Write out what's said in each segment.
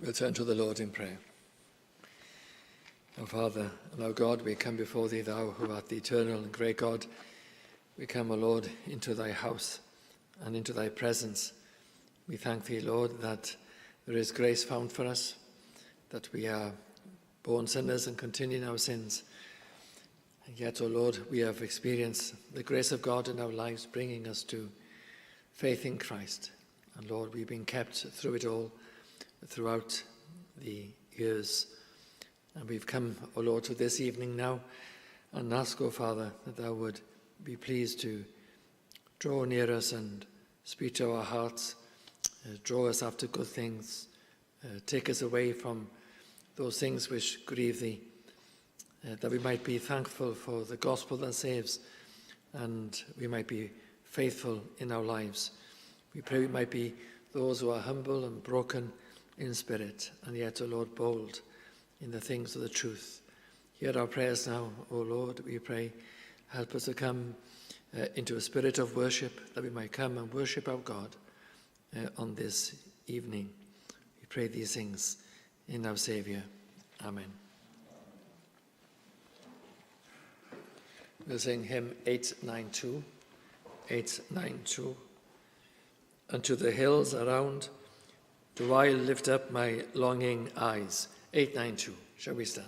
We'll turn to the Lord in prayer. Our Father and our God, we come before thee, thou who art the eternal and great God. We come, O Lord, into thy house and into thy presence. We thank thee, Lord, that there is grace found for us, that we are born sinners and continue in our sins. And yet, O Lord, we have experienced the grace of God in our lives, bringing us to faith in Christ. And Lord, we've been kept through it all, throughout the years. And we've come, O Lord, to this evening now and ask, O Father, that thou would be pleased to draw near us and speak to our hearts, draw us after good things, take us away from those things which grieve thee, that we might be thankful for the gospel that saves, and we might be faithful in our lives. We pray we might be those who are humble and broken in spirit, and yet, O Lord, bold in the things of the truth. Hear our prayers now, O Lord, we pray. Help us to come into a spirit of worship, that we might come and worship our God on this evening. We pray these things in our Saviour. Amen. We'll sing hymn 892. 892. Unto the hills around do I lift up my longing eyes. 892. Shall we stand?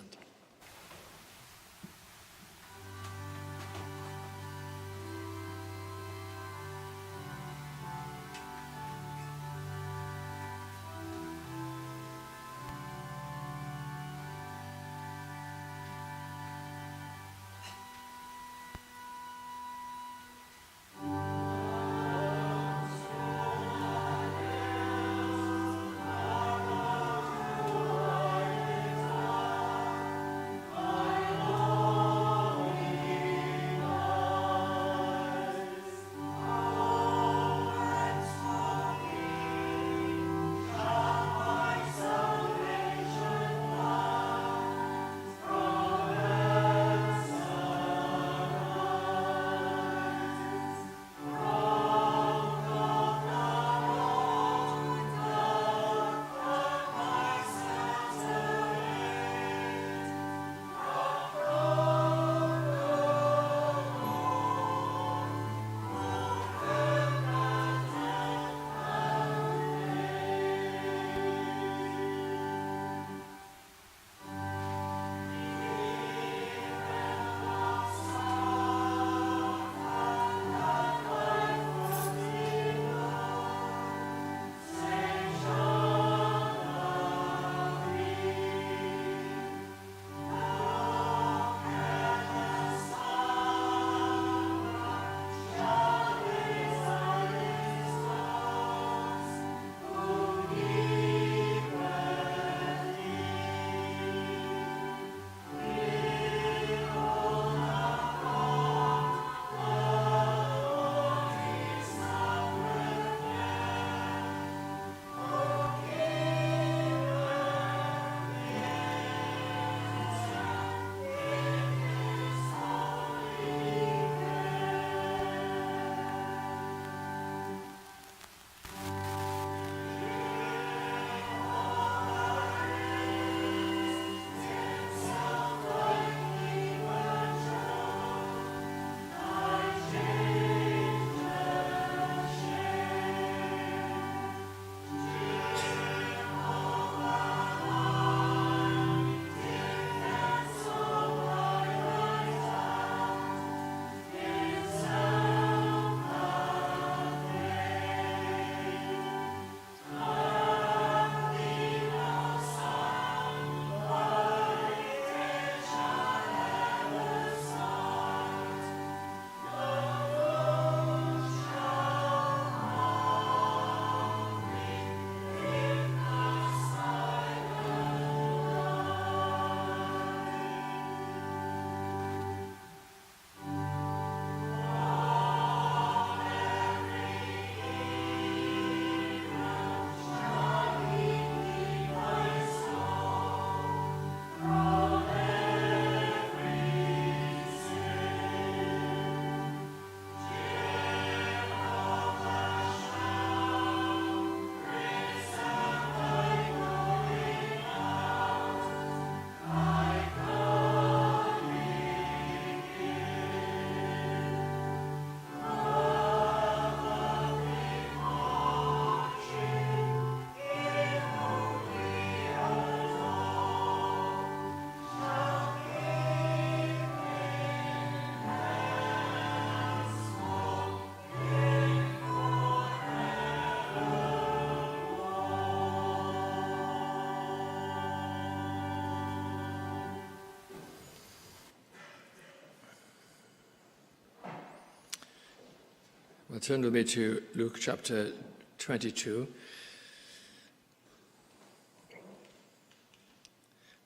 Well, turn with me to Luke chapter 22.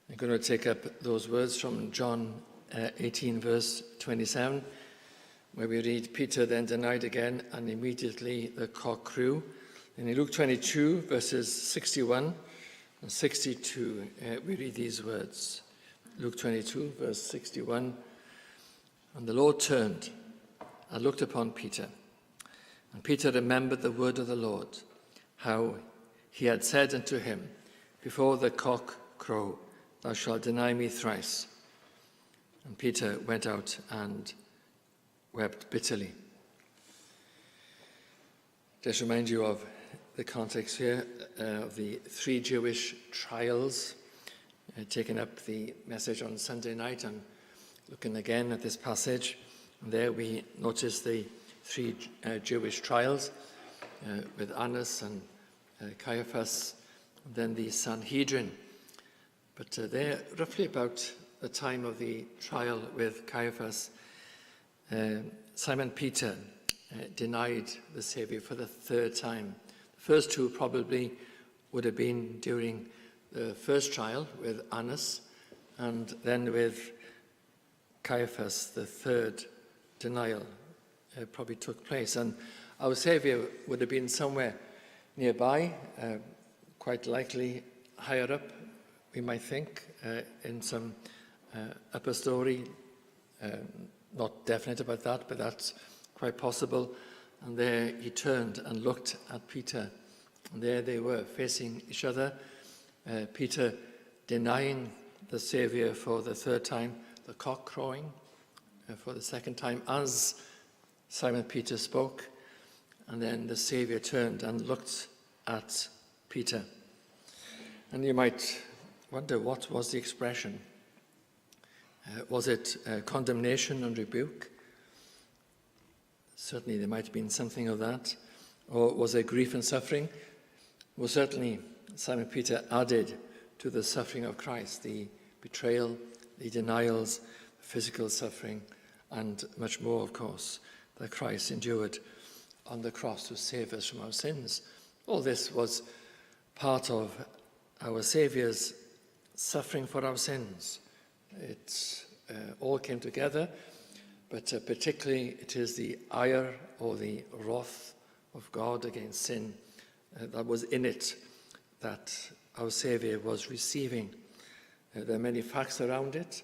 I'm going to take up those words from John 18, verse 27, where we read, Peter then denied again, and immediately the cock crew. And in Luke 22, verses 61 and 62, we read these words. Luke 22, verse 61, and the Lord turned and looked upon Peter. And Peter remembered the word of the Lord, how he had said unto him, before the cock crow, thou shalt deny me thrice. And Peter went out and wept bitterly. Just remind you of the context here of the 3 Jewish trials. Taking up the message on Sunday night and looking again at this passage. And there we notice the 3 Jewish trials with Annas and Caiaphas, and then the Sanhedrin. But they're roughly about the time of the trial with Caiaphas. Simon Peter denied the Saviour for the 3rd time. The first 2 probably would have been during the first trial with Annas, and then with Caiaphas, the 3rd denial probably took place. And our Saviour would have been somewhere nearby, quite likely higher up, we might think, in some upper story. Not definite about that, but that's quite possible. And there he turned and looked at Peter. And there they were, facing each other. Peter denying the Saviour for the 3rd time, the cock crowing for the 2nd time as Simon Peter spoke, and then the Saviour turned and looked at Peter. And you might wonder, what was the expression? Was it condemnation and rebuke? Certainly there might have been something of that. Or was it grief and suffering? Well, certainly Simon Peter added to the suffering of Christ, the betrayal, the denials, the physical suffering, and much more, of course, that Christ endured on the cross to save us from our sins. All this was part of our Saviour's suffering for our sins. It all came together, but particularly it is the ire or the wrath of God against sin that was in it, that our Saviour was receiving. There are many facts around it.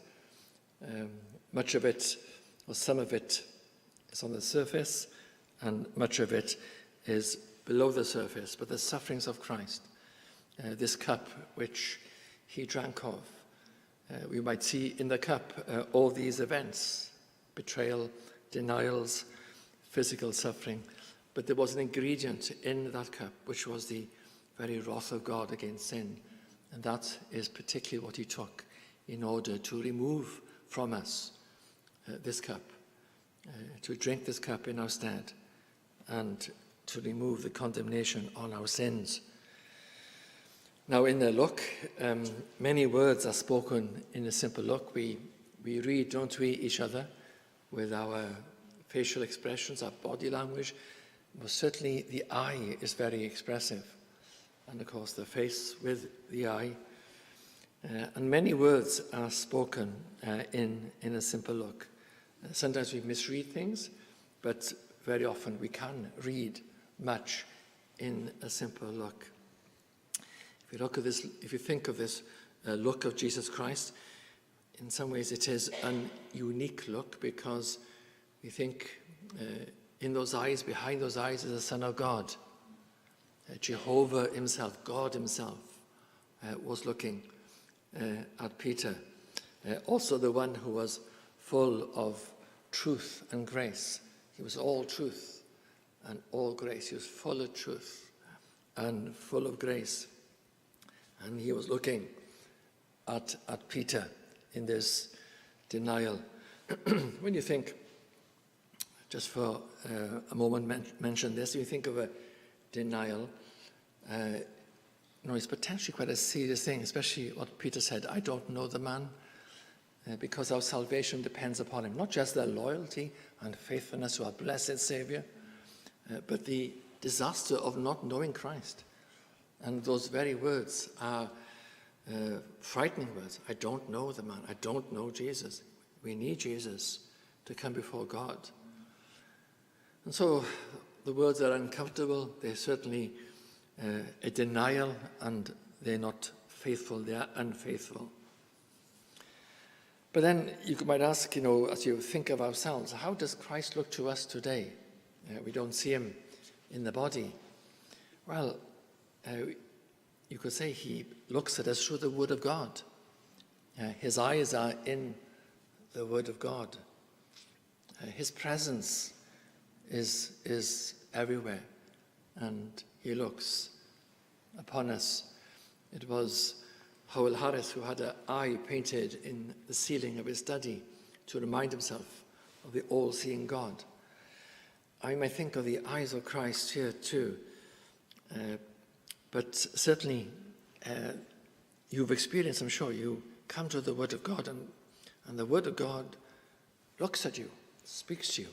Much of it, or some of it, is on the surface, and much of it is below the surface. But the sufferings of Christ, this cup which he drank of, we might see in the cup all these events, betrayal, denials, physical suffering. But there was an ingredient in that cup which was the very wrath of God against sin. And that is particularly what he took in order to remove from us this cup, to drink this cup in our stead, and to remove the condemnation on our sins. Now in the look, many words are spoken in a simple look. We read, don't we, each other with our facial expressions, our body language. But certainly the eye is very expressive. And of course the face with the eye. And many words are spoken in a simple look. Sometimes we misread things, but very often we can read much in a simple look. If you look at this, if you think of this look of Jesus Christ, in some ways it is an unique look, because we think in those eyes, behind those eyes, is the Son of God. Jehovah himself, God himself, was looking at Peter. Also the one who was full of truth and grace. He was all truth and all grace. He was full of truth and full of grace. And he was looking at Peter in this denial. When you think, just for a moment, mention this, when you think of a denial, it's potentially quite a serious thing, especially what Peter said, I don't know the man, because our salvation depends upon him. Not just their loyalty and faithfulness to our blessed Saviour, but the disaster of not knowing Christ. And those very words are frightening words. I don't know the man. I don't know Jesus. We need Jesus to come before God. And so the words are uncomfortable. They're certainly a denial, and they're not faithful. They are unfaithful. But then you might ask, as you think of ourselves, how does Christ look to us today? We don't see him in the body. Well, you could say he looks at us through the Word of God. His eyes are in the Word of God. His presence is everywhere, and he looks upon us. It was Howell Harris who had an eye painted in the ceiling of his study to remind himself of the all-seeing God. I may think of the eyes of Christ here too, but certainly you've experienced, I'm sure, you come to the Word of God, and the Word of God looks at you, speaks to you.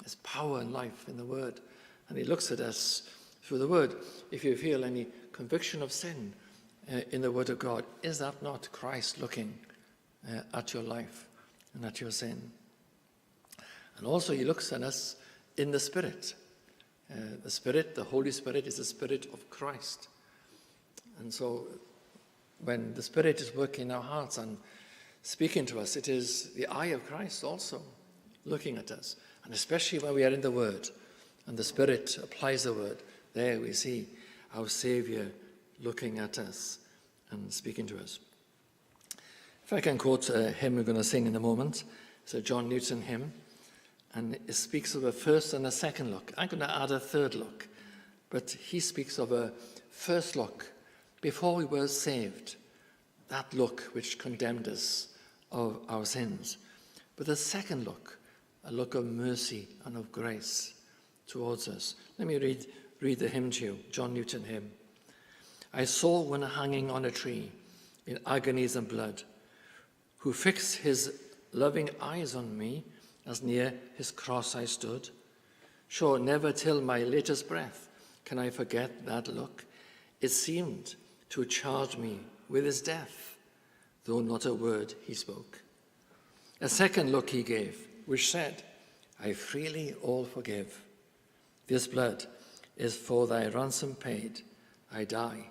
There's power and life in the Word, and he looks at us through the Word. If you feel any conviction of sin in the Word of God, is that not Christ looking at your life and at your sin? And also he looks at us in the Spirit. The Spirit, the Holy Spirit, is the Spirit of Christ. And so when the Spirit is working in our hearts and speaking to us, it is the eye of Christ also looking at us. And especially when we are in the Word and the Spirit applies the Word, there we see our Saviour looking at us and speaking to us. If I can quote a hymn we're going to sing in a moment, it's a John Newton hymn, and it speaks of a first and a second look. I'm going to add a third look, but he speaks of a first look before we were saved, that look which condemned us of our sins. But the second look, a look of mercy and of grace towards us. Let me read the hymn to you, John Newton hymn. I saw one hanging on a tree in agonies and blood, who fixed his loving eyes on me as near his cross I stood. Sure, never till my latest breath can I forget that look. It seemed to charge me with his death, though not a word he spoke. A second look he gave, which said, I freely all forgive. This blood is for thy ransom paid. I die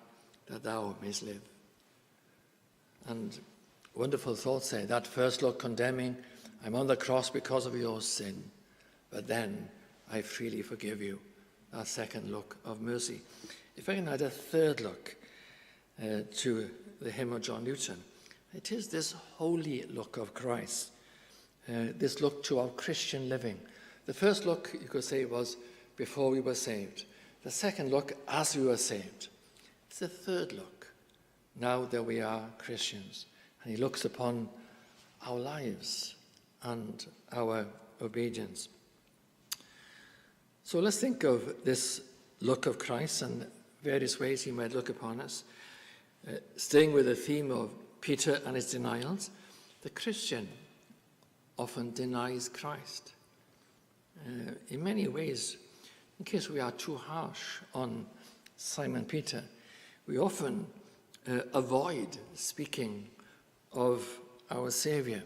that thou mayst live. And wonderful thoughts there. That first look condemning, I'm on the cross because of your sin, but then I freely forgive you. That second look of mercy. If I can add a third look to the hymn of John Newton, it is this holy look of Christ, this look to our Christian living. The first look, you could say, was before we were saved. The second look, as we were saved. It's the third look, now that we are Christians. And he looks upon our lives and our obedience. So let's think of this look of Christ and various ways he might look upon us. Staying with the theme of Peter and his denials, the Christian often denies Christ. In many ways, in case we are too harsh on Simon Peter, we often avoid speaking of our Saviour.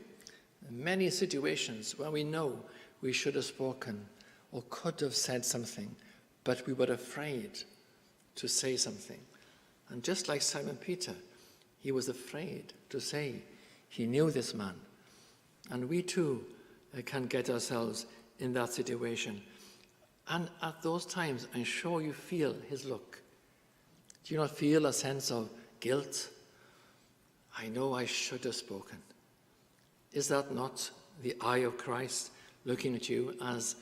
In many situations where we know we should have spoken or could have said something, but we were afraid to say something. And just like Simon Peter, he was afraid to say he knew this man. And we too can get ourselves in that situation. And at those times, I'm sure you feel his look. Do you not feel a sense of guilt? I know I should have spoken. Is that not the eye of Christ looking at you as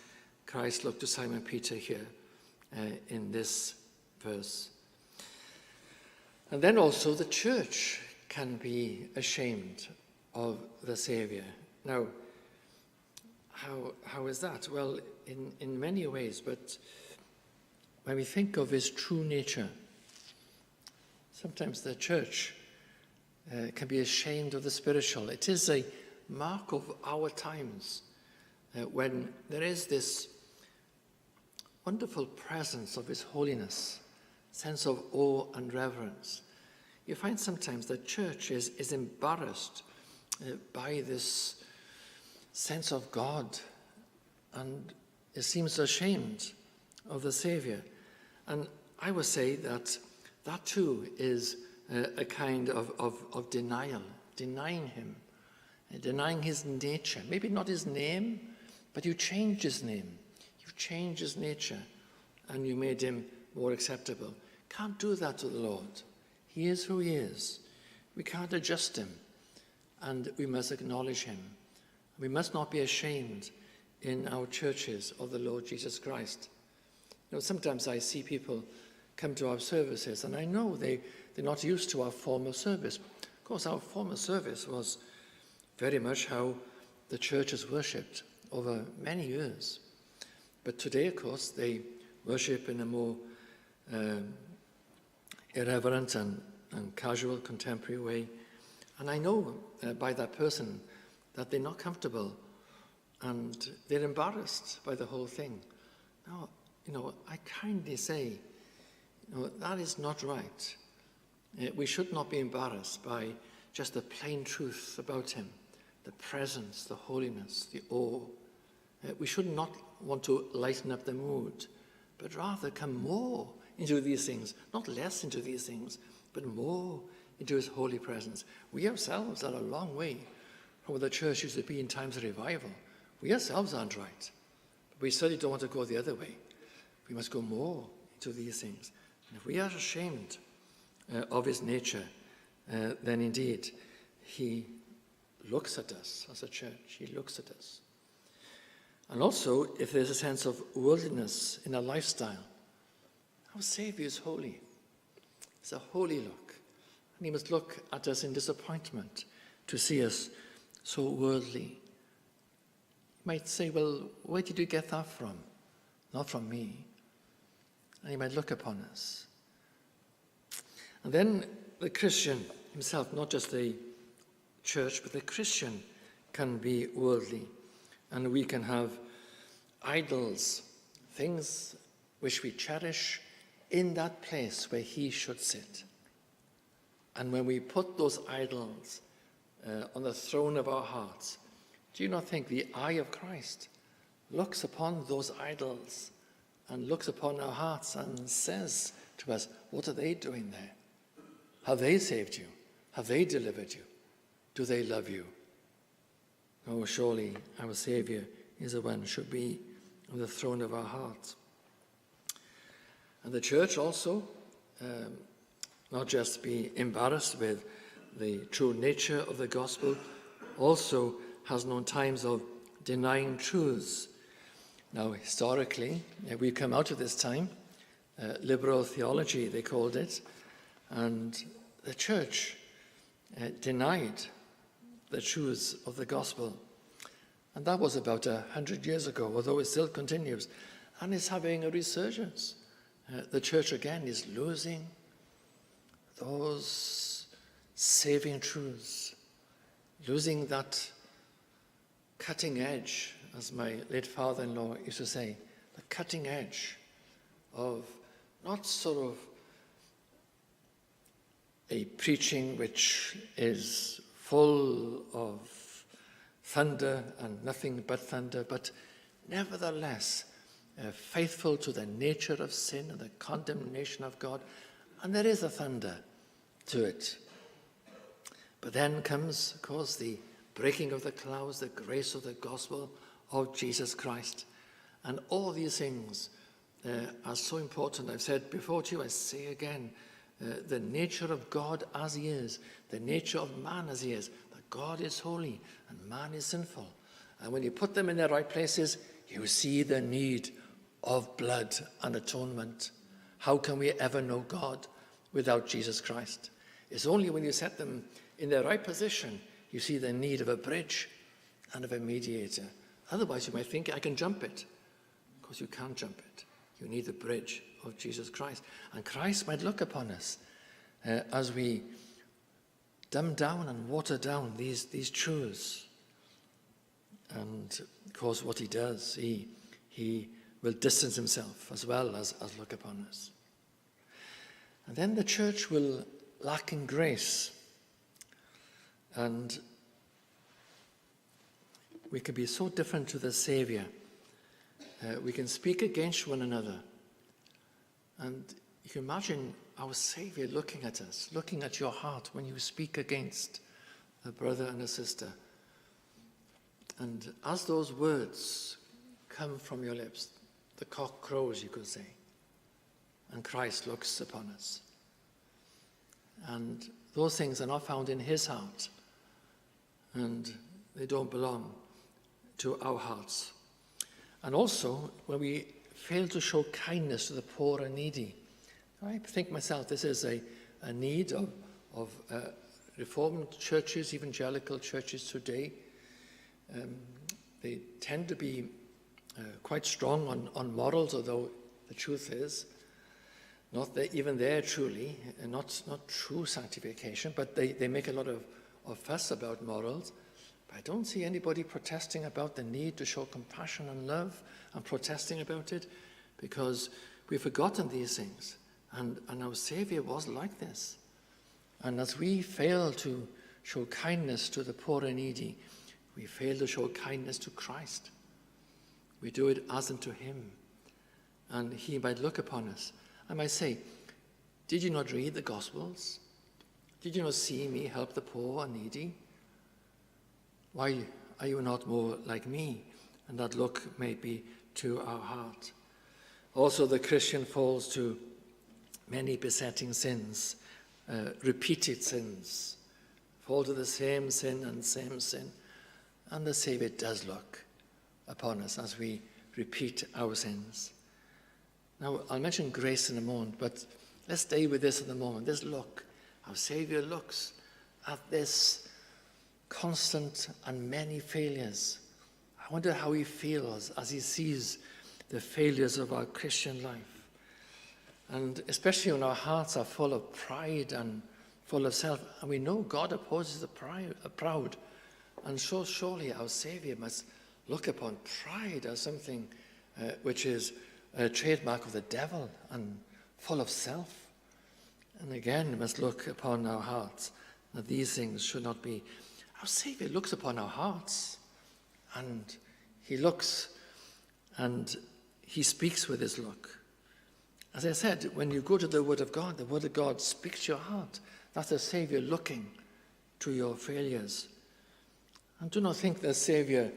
Christ looked to Simon Peter here in this verse? And then also the church can be ashamed of the Saviour. Now, how is that? Well, in many ways, but when we think of his true nature, sometimes the church can be ashamed of the spiritual. It is a mark of our times when there is this wonderful presence of his holiness, sense of awe and reverence. You find sometimes the church is embarrassed by this sense of God, and it seems ashamed of the Saviour. And I would say that too is a kind of denial, denying him, denying his nature. Maybe not his name, but you changed his name. You changed his nature, and you made him more acceptable. Can't do that to the Lord. He is who he is. We can't adjust him, and we must acknowledge him. We must not be ashamed in our churches of the Lord Jesus Christ. You know, sometimes I see people come to our services, and I know they're not used to our former service. Of course, our former service was very much how the church has worshipped over many years. But today, of course, they worship in a more irreverent and casual, contemporary way. And I know by that person that they're not comfortable and they're embarrassed by the whole thing. Now, I kindly say, that is not right. We should not be embarrassed by just the plain truth about him, the presence, the holiness, the awe. We should not want to lighten up the mood, but rather come more into these things, not less into these things, but more into his holy presence. We ourselves are a long way from where the church used to be in times of revival. We ourselves aren't right. But we certainly don't want to go the other way. We must go more into these things. And if we are ashamed of his nature, then indeed he looks at us as a church. He looks at us. And also, if there's a sense of worldliness in our lifestyle, our Saviour is holy. It's a holy look. And he must look at us in disappointment to see us so worldly. You might say, well, where did you get that from? Not from me. And he might look upon us. And then the Christian himself, not just the church, but the Christian can be worldly. And we can have idols, things which we cherish in that place where he should sit. And when we put those idols on the throne of our hearts, do you not think the eye of Christ looks upon those idols and looks upon our hearts and says to us, what are they doing there? Have they saved you? Have they delivered you? Do they love you? Oh, surely our Saviour is the one who should be on the throne of our hearts. And the church also, not just be embarrassed with the true nature of the gospel, also has known times of denying truths. Now, historically, we come out of this time, liberal theology, they called it, and the church denied the truths of the gospel. And that was about 100 years ago, although it still continues, and is having a resurgence. The church again is losing those saving truths, losing that cutting edge, as my late father-in-law used to say, the cutting edge of not sort of a preaching which is full of thunder and nothing but thunder, but nevertheless faithful to the nature of sin and the condemnation of God. And there is a thunder to it. But then comes, of course, the breaking of the clouds, the grace of the gospel of Jesus Christ. And all these things are so important. I've said before to you, I say again, the nature of God as he is, the nature of man as he is, that God is holy and man is sinful. And when you put them in their right places, you see the need of blood and atonement. How can we ever know God without Jesus Christ? It's only when you set them in their right position, you see the need of a bridge and of a mediator. Otherwise, you might think, I can jump it. Of course, you can't jump it. You need the bridge of Jesus Christ. And Christ might look upon us as we dumb down and water down these truths. And of course, what he does, he will distance himself as well as look upon us. And then the church will lack in grace. And we can be so different to the Saviour. We can speak against one another. And you can imagine our Saviour looking at us, looking at your heart when you speak against a brother and a sister. And as those words come from your lips, the cock crows, you could say, and Christ looks upon us. And those things are not found in his heart, and they don't belong to our hearts. And also, when we fail to show kindness to the poor and needy, I think myself this is a need of Reformed churches, evangelical churches today. They tend to be quite strong on morals, although the truth is, not even there truly, and not true sanctification, but they make a lot of fuss about morals. But I don't see anybody protesting about the need to show compassion and love and protesting about it, because we've forgotten these things. And our Saviour was like this. And as we fail to show kindness to the poor and needy, we fail to show kindness to Christ. We do it as unto him. And he might look upon us. I might say, did you not read the Gospels? Did you not see me help the poor and needy? Why are you not more like me? And that look may be to our heart. Also, the Christian falls to many besetting sins, repeated sins, fall to the same sin and same sin. And the Saviour does look upon us as we repeat our sins. Now, I'll mention grace in a moment, but let's stay with this at the moment. This look, our Saviour looks at this constant and many failures. I wonder how he feels as he sees the failures of our Christian life. And especially when our hearts are full of pride and full of self, and we know God opposes the proud, and so surely our Saviour must look upon pride as something which is a trademark of the devil and full of self. And again, we must look upon our hearts, that these things should not be. Our Saviour looks upon our hearts, and he looks and he speaks with his look. As I said, when you go to the Word of God speaks to your heart. That's the Saviour looking to your failures. And do not think the Saviour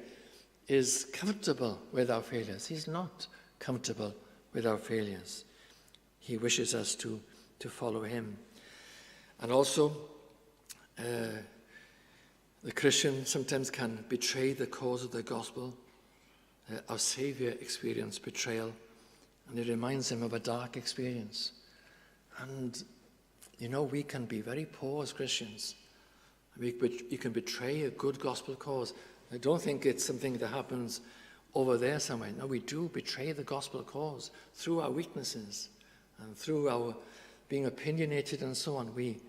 is comfortable with our failures. He's not comfortable with our failures. He wishes us to follow him. And also, the Christian sometimes can betray the cause of the gospel. Our Saviour experienced betrayal, and it reminds him of a dark experience. And, you know, we can be very poor as Christians. You can betray a good gospel cause. I don't think it's something that happens over there somewhere. No, we do betray the gospel cause through our weaknesses and through our being opinionated and so on. We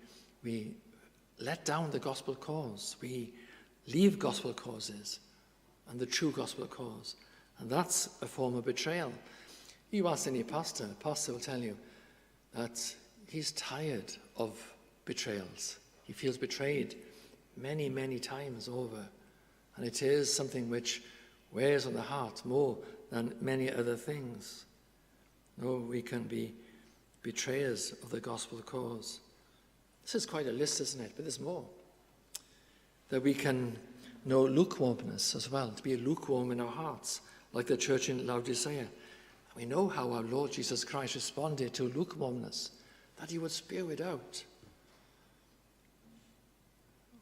let down the gospel cause. We leave gospel causes and the true gospel cause. And that's a form of betrayal. You ask any pastor will tell you that he's tired of betrayals. He feels betrayed many, many times over. And it is something which wears on the heart more than many other things. No, we can be betrayers of the gospel cause. This is quite a list, isn't it? But there's more. That we can know lukewarmness as well, to be lukewarm in our hearts, like the church in Laodicea. We know how our Lord Jesus Christ responded to lukewarmness, that he would spew it out.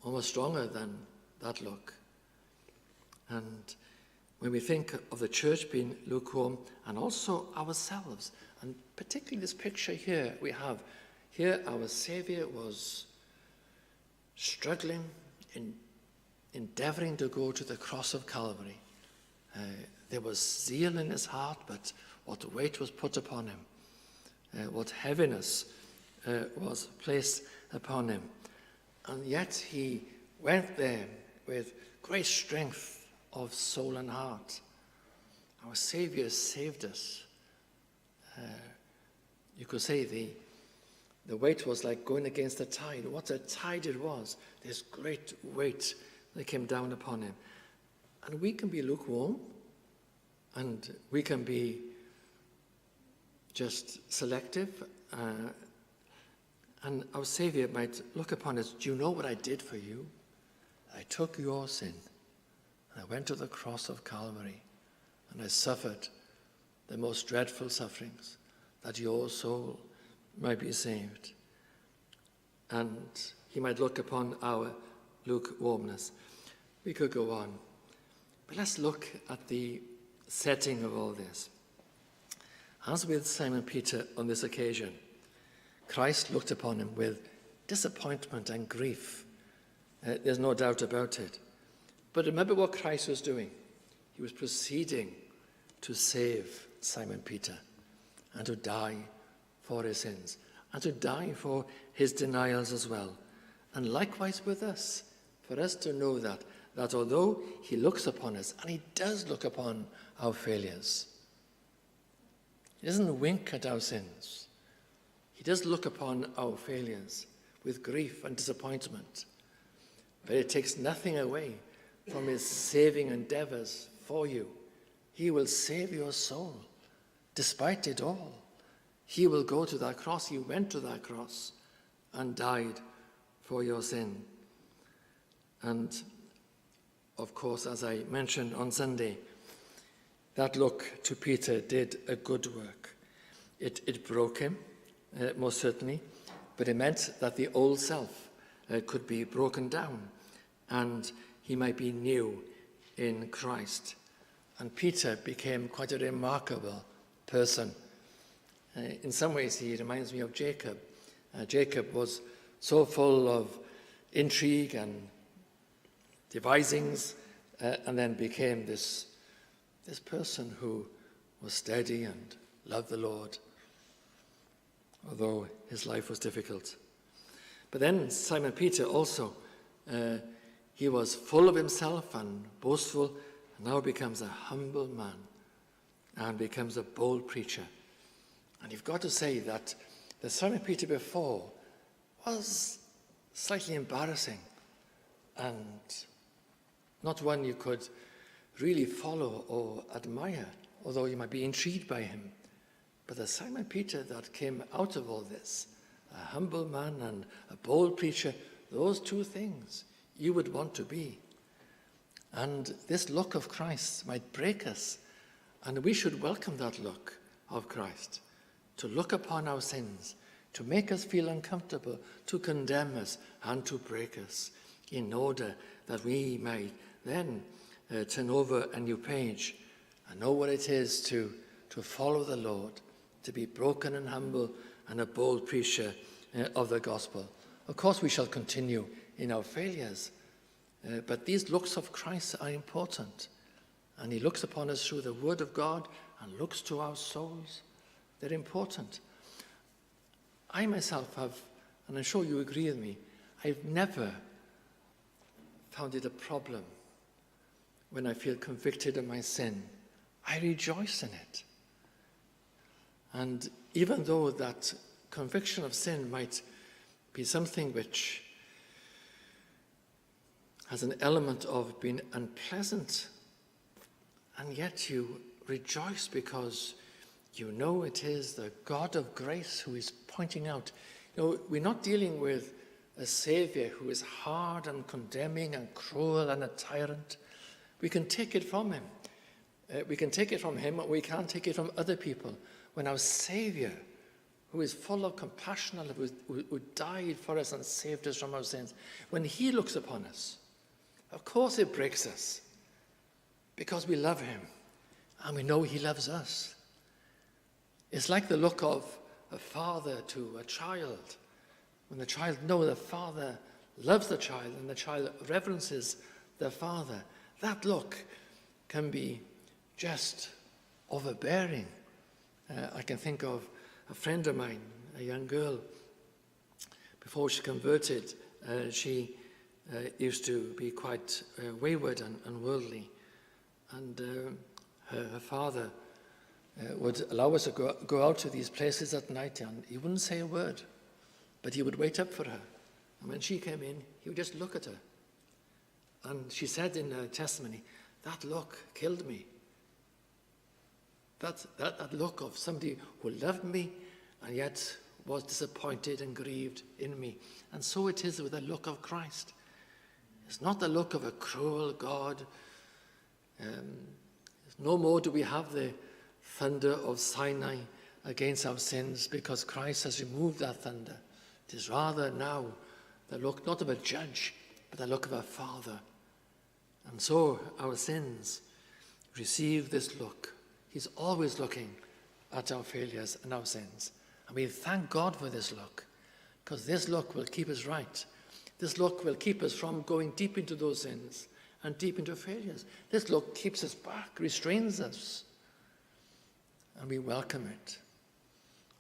Almost stronger than that look. And when we think of the church being lukewarm, and also ourselves, and particularly this picture here we have, here our Saviour was struggling, endeavouring to go to the cross of Calvary. There was zeal in his heart, but what weight was put upon him, what heaviness was placed upon him. And yet he went there with great strength of soul and heart. Our Saviour saved us. You could say the weight was like going against the tide. What a tide it was. This great weight that came down upon him. And we can be lukewarm, and we can be just selective, and our Saviour might look upon us. Do you know what I did for you? I took your sin, and I went to the cross of Calvary, and I suffered the most dreadful sufferings, that your soul might be saved. And he might look upon our lukewarmness. We could go on, but let's look at the setting of all this. As with Simon Peter on this occasion, Christ looked upon him with disappointment and grief. There's no doubt about it. But remember what Christ was doing. He was proceeding to save Simon Peter and to die for his sins and to die for his denials as well. And likewise with us, for us to know that although he looks upon us, and he does look upon our failures, he doesn't wink at our sins. He does look upon our failures with grief and disappointment. But it takes nothing away from his saving endeavors for you. He will save your soul despite it all. He will go to that cross. He went to that cross and died for your sin. And of course, as I mentioned on Sunday, that look to Peter did a good work. It broke him, most certainly, but it meant that the old self could be broken down and he might be new in Christ. And Peter became quite a remarkable person. In some ways, he reminds me of Jacob. Jacob was so full of intrigue and devisings, and then became this person who was steady and loved the Lord, although his life was difficult. But then Simon Peter also, he was full of himself and boastful, and now becomes a humble man and becomes a bold preacher. And you've got to say that the Simon Peter before was slightly embarrassing and not one you could really follow or admire, although you might be intrigued by him. But the Simon Peter that came out of all this, a humble man and a bold preacher, those two things you would want to be. And this look of Christ might break us, and we should welcome that look of Christ, to look upon our sins, to make us feel uncomfortable, to condemn us and to break us, in order that we may then turn over a new page and know what it is to follow the Lord, to be broken and humble and a bold preacher of the gospel. Of course, we shall continue in our failures, but these looks of Christ are important. And he looks upon us through the word of God and looks to our souls. They're important. I myself have, and I'm sure you agree with me, I've never found it a problem when I feel convicted of my sin. I rejoice in it. And even though that conviction of sin might be something which has an element of being unpleasant, and yet you rejoice because you know it is the God of grace who is pointing out. You know, we're not dealing with a Saviour who is hard and condemning and cruel and a tyrant. We can take it from him. We can take it from him, or we can't take it from other people. When our Saviour, who is full of compassion, who died for us and saved us from our sins, when he looks upon us, of course it breaks us, because we love him and we know he loves us. It's like the look of a father to a child. When the child knows the father loves the child and the child reverences the father, that look can be just overbearing. I can think of a friend of mine, a young girl. Before she converted, she used to be quite wayward and worldly. And her father would allow us to go out to these places at night, and he wouldn't say a word, but he would wait up for her. And when she came in, he would just look at her. And she said in her testimony, that look killed me. That look of somebody who loved me and yet was disappointed and grieved in me. And so it is with the look of Christ. It's not the look of a cruel God. No more do we have the thunder of Sinai against our sins, because Christ has removed that thunder. It is rather now the look not of a judge, but the look of a father. And so our sins receive this look. He's always looking at our failures and our sins. And we thank God for this look, because this look will keep us right. This look will keep us from going deep into those sins and deep into failures. This look keeps us back, restrains us, and we welcome it.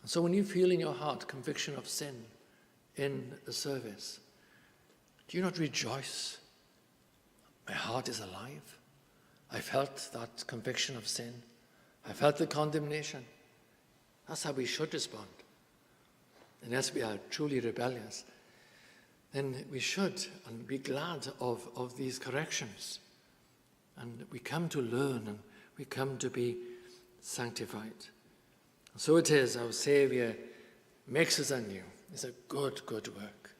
And so when you feel in your heart conviction of sin in the service, do you not rejoice? My heart is alive. I felt that conviction of sin. I felt the condemnation. That's how we should respond. Unless we are truly rebellious, then we should and be glad of these corrections. And we come to learn, and we come to be sanctified. And so it is, our Saviour makes us anew. It's a good work.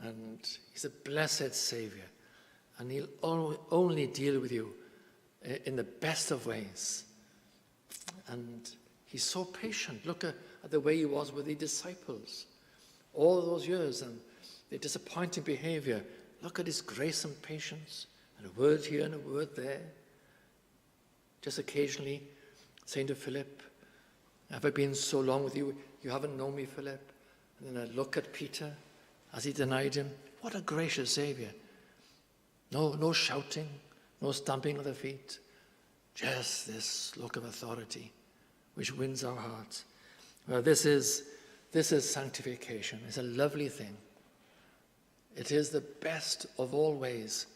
And he's a blessed Saviour. And he'll only deal with you in the best of ways. And he's so patient. Look at the way he was with the disciples all those years and their disappointing behavior. Look at his grace and patience, and a word here and a word there. Just occasionally saying to Philip, have I been so long with you? You haven't known me, Philip. And then I look at Peter as he denied him. What a gracious Saviour. No shouting, no stamping of the feet. Just this look of authority which wins our hearts. Well, this is sanctification. It's a lovely thing. It is the best of all ways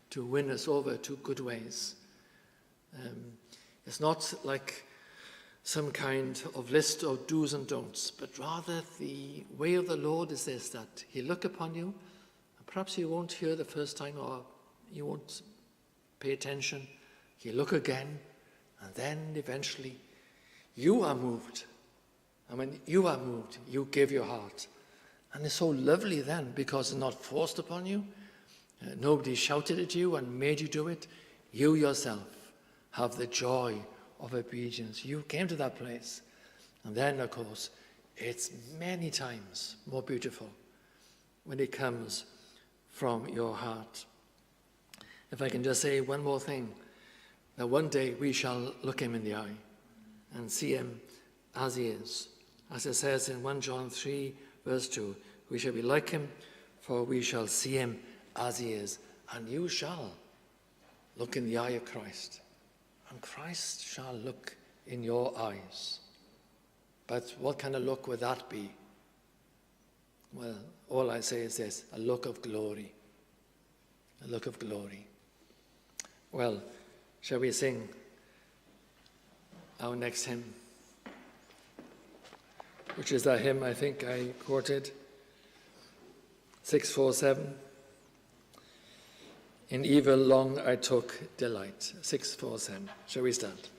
to win us over to good ways. It's not like some kind of list of do's and don'ts, but rather the way of the Lord is this, that he'll look upon you, and perhaps you won't hear the first time, or you won't pay attention. He'll look again, and then eventually you are moved. And when you are moved, you give your heart. And it's so lovely then, because it's not forced upon you. Nobody shouted at you and made you do it. You yourself have the joy of obedience. You came to that place. And then, of course, it's many times more beautiful when it comes from your heart. If I can just say one more thing, that one day we shall look him in the eye and see him as he is. As it says in 1 John 3, verse 2, we shall be like him, for we shall see him as he is. And you shall look in the eye of Christ, and Christ shall look in your eyes. But what kind of look would that be? Well, all I say is this, a look of glory. A look of glory. Well, shall we sing our next hymn? Which is that hymn I think I quoted, 647. In evil long I took delight. 647. Shall we stand?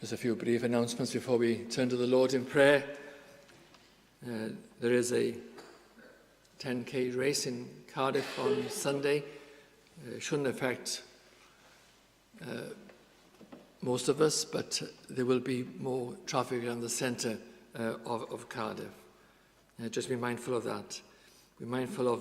Just a few brief announcements before we turn to the Lord in prayer. There is a 10k race in Cardiff on Sunday. Shouldn't affect most of us, but there will be more traffic around the centre of Cardiff. Just be mindful of that. Be mindful of